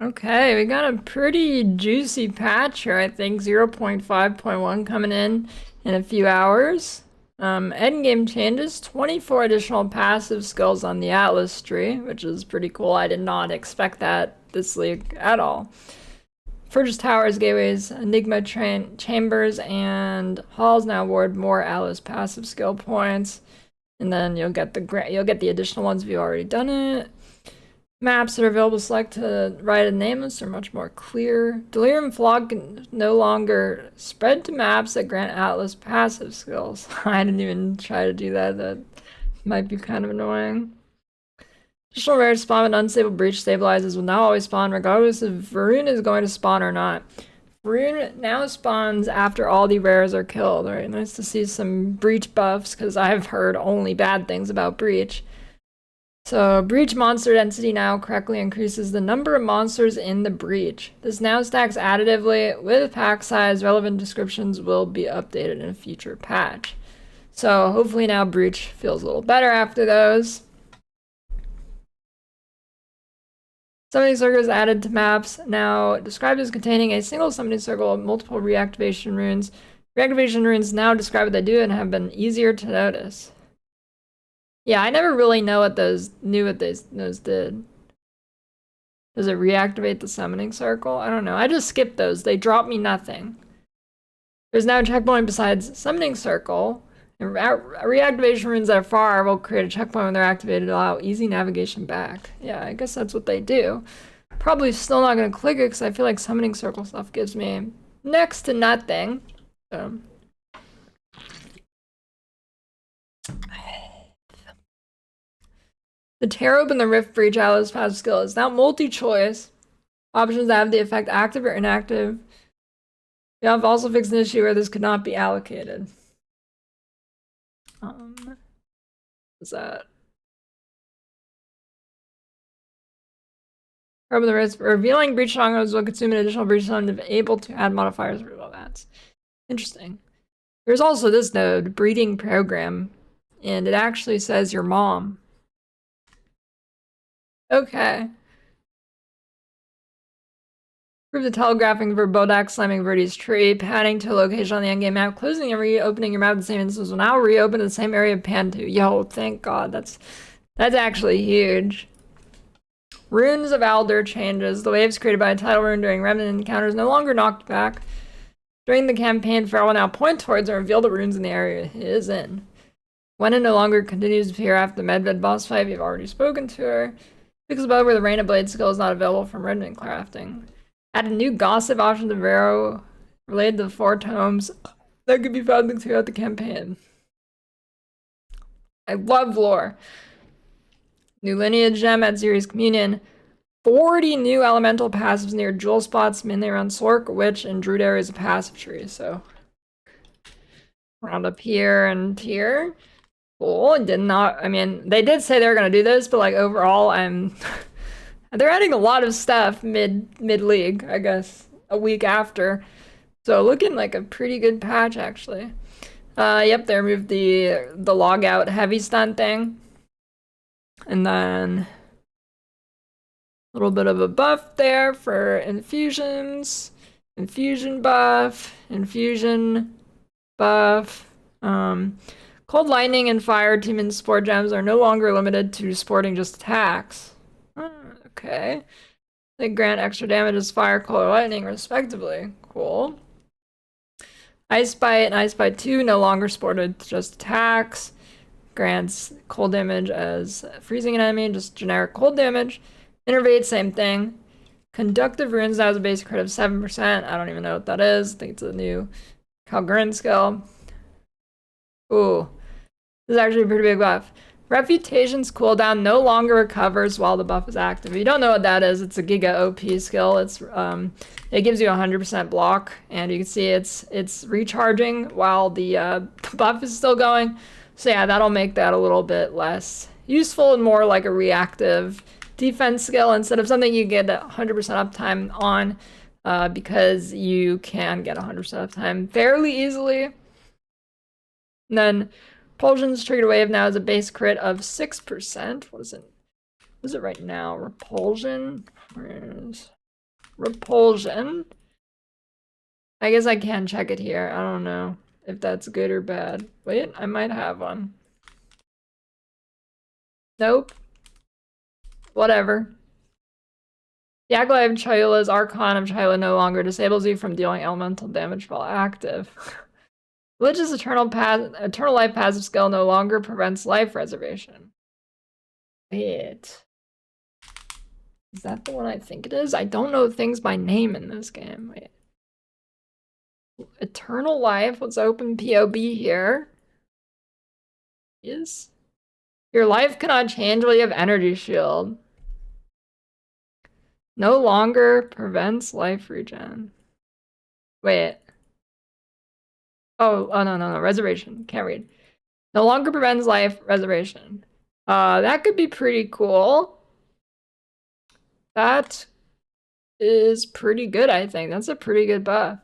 Okay, we got a pretty juicy patch here, I think. 0.5.1 coming in a few hours. Endgame changes, 24 additional passive skills on the Atlas tree, which is pretty cool. I did not expect that this league at all. Fortress towers, gateways, enigma chambers, and halls now award more Atlas passive skill points. And then you'll get the additional ones if you've already done it. Maps that are available to select to write a name list are much more clear. Delirium Fog can no longer spread to maps that grant Atlas passive skills. I didn't even try to do that. That might be kind of annoying. Additional rare spawn with unstable breach stabilizes will now always spawn regardless if Varun is going to spawn or not. Varun now spawns after all the rares are killed. Alright, nice to see some breach buffs because I've heard only bad things about breach. So, breach monster density now correctly increases the number of monsters in the breach. This now stacks additively with pack size. Relevant descriptions will be updated in a future patch. So, hopefully now breach feels a little better after those. Summoning circles added to maps, now described as containing a single summoning circle of multiple reactivation runes. Reactivation runes now describe what they do and have been easier to notice. Yeah, I never really know what those did. Does it reactivate the summoning circle? I don't know. I just skipped those. They drop me nothing. There's now a checkpoint besides summoning circle. And reactivation runes that are far will create a checkpoint when they're activated to allow easy navigation back. Yeah, I guess that's what they do. Probably still not going to click it because I feel like summoning circle stuff gives me next to nothing. So. The tear open the rift breach Atlas passive skill is now multi-choice. Options that have the effect active or inactive. You have also fixed an issue where this could not be allocated. What's that? Open the rift. Revealing breach strongholds will consume an additional breach zone if able to add modifiers for low bats. Interesting. There's also this node, breeding program, and it actually says your mom. Okay. Prove the telegraphing for Bodak slamming Verdi's tree, panning to a location on the endgame map, closing and reopening your map at the same instance will now reopen in the same area of pan to. Yo, thank God. That's actually huge. Runes of Alder changes. The waves created by a tidal rune during remnant encounters no longer knocked back. During the campaign, Farrell will now point towards and reveal the runes in the area he is in. When it no longer continues to appear after the Medved boss fight, you've already spoken to her. Fix above where the Rain of Blade skill is not available from remnant crafting. Add a new gossip option to Vero related to the 4 tomes that could be found throughout the campaign. I love lore. New lineage gem at Ziri's Communion. 40 new elemental passives near jewel spots, mainly around Sork, Witch, and Druid areas of passive tree. So around up here and here. Cool. Did not. I mean, they did say they were gonna do this, but like overall, they're adding a lot of stuff mid league, I guess, a week after. So looking like a pretty good patch actually. Yep, they removed the log out heavy stun thing. And then a little bit of a buff there for infusions. Infusion buff, infusion buff. Cold lightning and fire team and sport gems are no longer limited to sporting just attacks. Okay. They grant extra damage as fire, cold, or lightning, respectively. Cool. Ice Bite and Ice Bite 2 no longer sported just attacks. Grants cold damage as freezing an enemy, just generic cold damage. Innervate, same thing. Conductive runes now has a base crit of 7%. I don't even know what that is. I think it's a new Calgren skill. Ooh. This is actually a pretty big buff. Reputation's cooldown no longer recovers while the buff is active. If you don't know what that is, it's a Giga OP skill. It's it gives you 100% block, and you can see it's recharging while the buff is still going. So yeah, that'll make that a little bit less useful and more like a reactive defense skill instead of something you get 100% uptime on, because you can get 100% uptime fairly easily. And then Repulsion's triggered wave now has a base crit of 6%. What is it? What is it right now? Repulsion? Where is repulsion. I guess I can check it here. I don't know if that's good or bad. Wait, I might have one. Nope. Whatever. The acolyte of Chyula's Archon of Chyula no longer disables you from dealing elemental damage while active. Religious eternal life passive skill no longer prevents life reservation. Wait. Is that the one I think it is? I don't know things by name in this game. Wait. Eternal life. Let's open PoB here. Is your life cannot change while you have energy shield. No longer prevents life regen. Wait. Oh, no. Reservation. Can't read. No longer prevents life reservation. That could be pretty cool. That is pretty good, I think. That's a pretty good buff.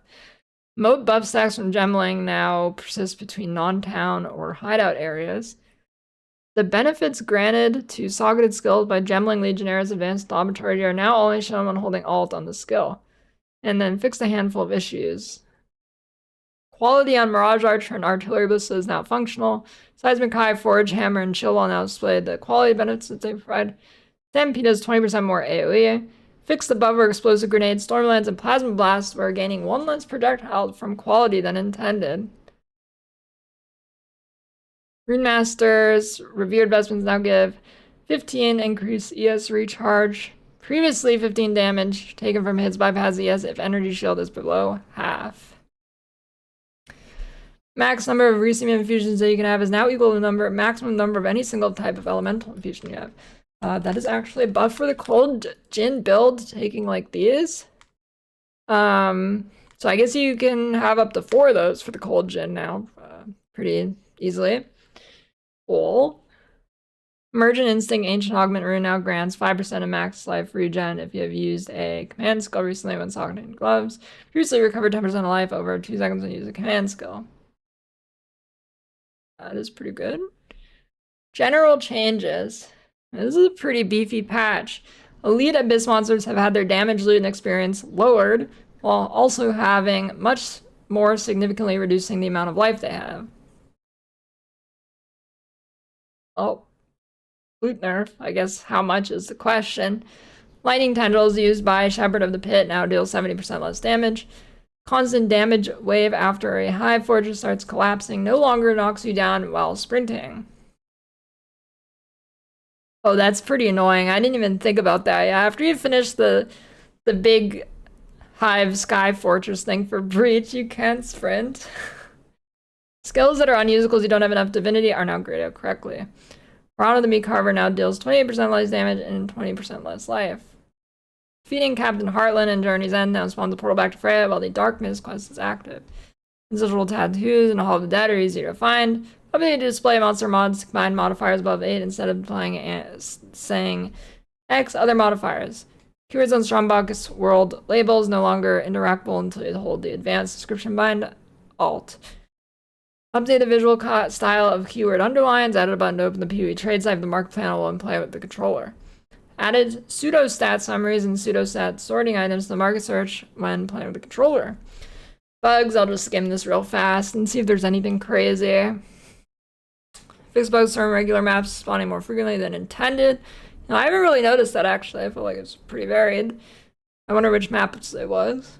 Moat buff stacks from Gemling now persist between non-town or hideout areas. The benefits granted to socketed skills by Gemling Legionnaires Advanced Thaumaturgy are now only shown when holding Alt on the skill. And then fixed a handful of issues. Quality on Mirage Archer and Artillery Ballista is now functional. Seismic High, Forge, Hammer, and Chill Wall now displayed the quality benefits that they provide. Stampede does 20% more AoE. Fixed above were explosive grenades, stormlands, and plasma blasts were gaining 1 less projectile from quality than intended. Runemaster's revered vestments now give 15 increased ES recharge. Previously 15 damage taken from hits bypass ES if energy shield is below half. Max number of Resium infusions that you can have is now equal to the maximum number of any single type of elemental infusion you have. That is actually a buff for the Cold Djinn build, taking like these. So I guess you can have up to 4 of those for the Cold Djinn now, pretty easily. Cool. Emergent Instinct Ancient Augment Rune now grants 5% of max life regen if you have used a command skill recently when socketing gloves. Previously recovered 10% of life over 2 seconds when you use a command skill. That is pretty good. General changes. This is a pretty beefy patch. Elite Abyss monsters have had their damage, loot, and experience lowered, while also having much more significantly reducing the amount of life they have. Oh, loot nerf. I guess how much is the question. Lightning Tendrils used by Shepherd of the Pit now deal 70% less damage. Constant damage wave after a hive fortress starts collapsing no longer knocks you down while sprinting. Oh, that's pretty annoying. I didn't even think about that. Yeah, after you finish the big hive sky fortress thing for breach, you can't sprint. Skills that are unusable because you don't have enough divinity are now graded out correctly. Rana the Meat Carver now deals 28% less damage and 20% less life. Defeating Captain Heartland and Journey's End now spawns the portal back to Freya while the Dark Mist quest is active. Ancestral tattoos and Hall of the Dead are easier to find. Ability to display monster mods to combine modifiers above 8 instead of saying X other modifiers. Keywords on Strombox world labels no longer interactable until you hold the advanced description bind Alt. Update the visual style of keyword underlines. Added a button to open the PoE trade site of the mark panel and play with the controller. Added pseudo-stat summaries and pseudo-stat sorting items to the market search when playing with the controller. Bugs, I'll just skim this real fast and see if there's anything crazy. Fixed bugs from regular maps spawning more frequently than intended. Now, I haven't really noticed that actually. I feel like it's pretty varied. I wonder which maps it was.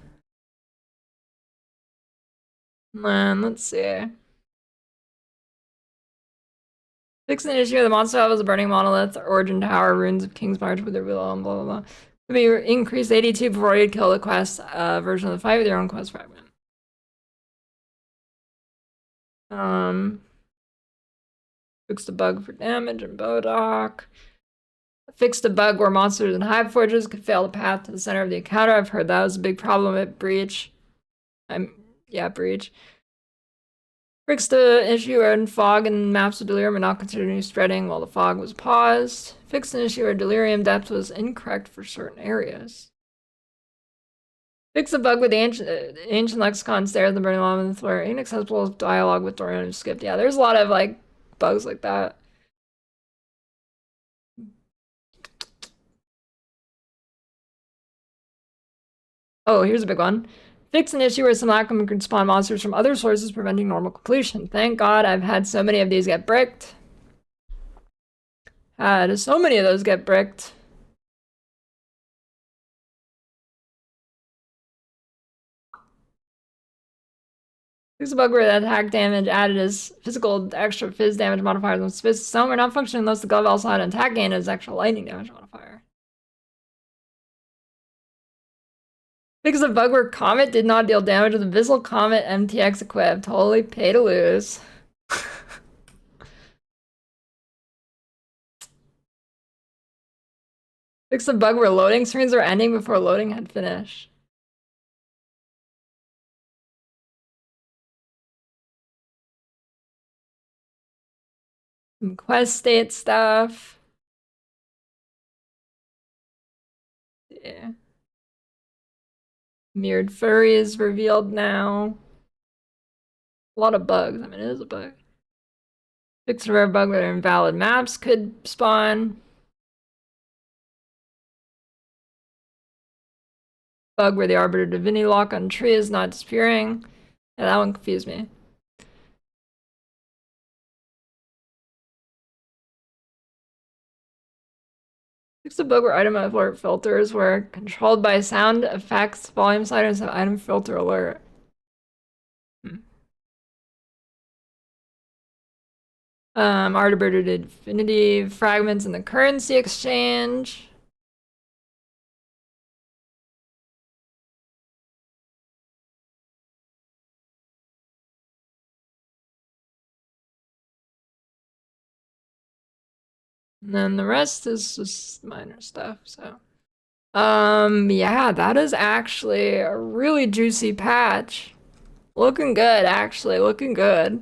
Let's see. Fix an issue. The monster level is a burning monolith, origin tower, runes of King's March with their below and blah blah blah. Could be increased 82 before you kill the quest version of the fight with your own quest fragment. Fixed a bug for damage and Bodoc. Fixed a bug where monsters and hive forges could fail the path to the center of the encounter. I've heard that was a big problem at Breach. Yeah, Breach. Fixed the issue where fog and maps of delirium are not considered new spreading while the fog was paused. Fixed an issue where delirium depth was incorrect for certain areas. Fixed a bug with the ancient lexicon stairs in the burning labyrinth where inaccessible dialogue with Dorian is skipped. Yeah, there's a lot of like bugs like that. Oh, here's a big one. Fix an issue where some Lackham can spawn monsters from other sources, preventing normal completion. Thank God I've had so many of these get bricked. Had so many of those get bricked. Fix a bug where the attack damage added as physical extra phys damage modifiers when some are not functioning unless the glove also had an attack gain as extra lightning damage modifier. Fix a bug where Comet did not deal damage with Invisible Comet MTX equipped. Totally pay to lose. Fix a bug where loading screens are ending before loading had finished. Some quest state stuff. Yeah. Mirrored furry is revealed now. A lot of bugs. I mean, it is a bug. Fix a rare bug where invalid maps could spawn. Bug where the Arbiter Divinity lock on tree is not disappearing. Yeah, that one confused me. Fix a bug where item alert filters were controlled by sound effects volume sliders have item filter alert. Arbiter Divinity fragments in the currency exchange. And then the rest is just minor stuff, so. Yeah, that is actually a really juicy patch. Looking good, actually, looking good.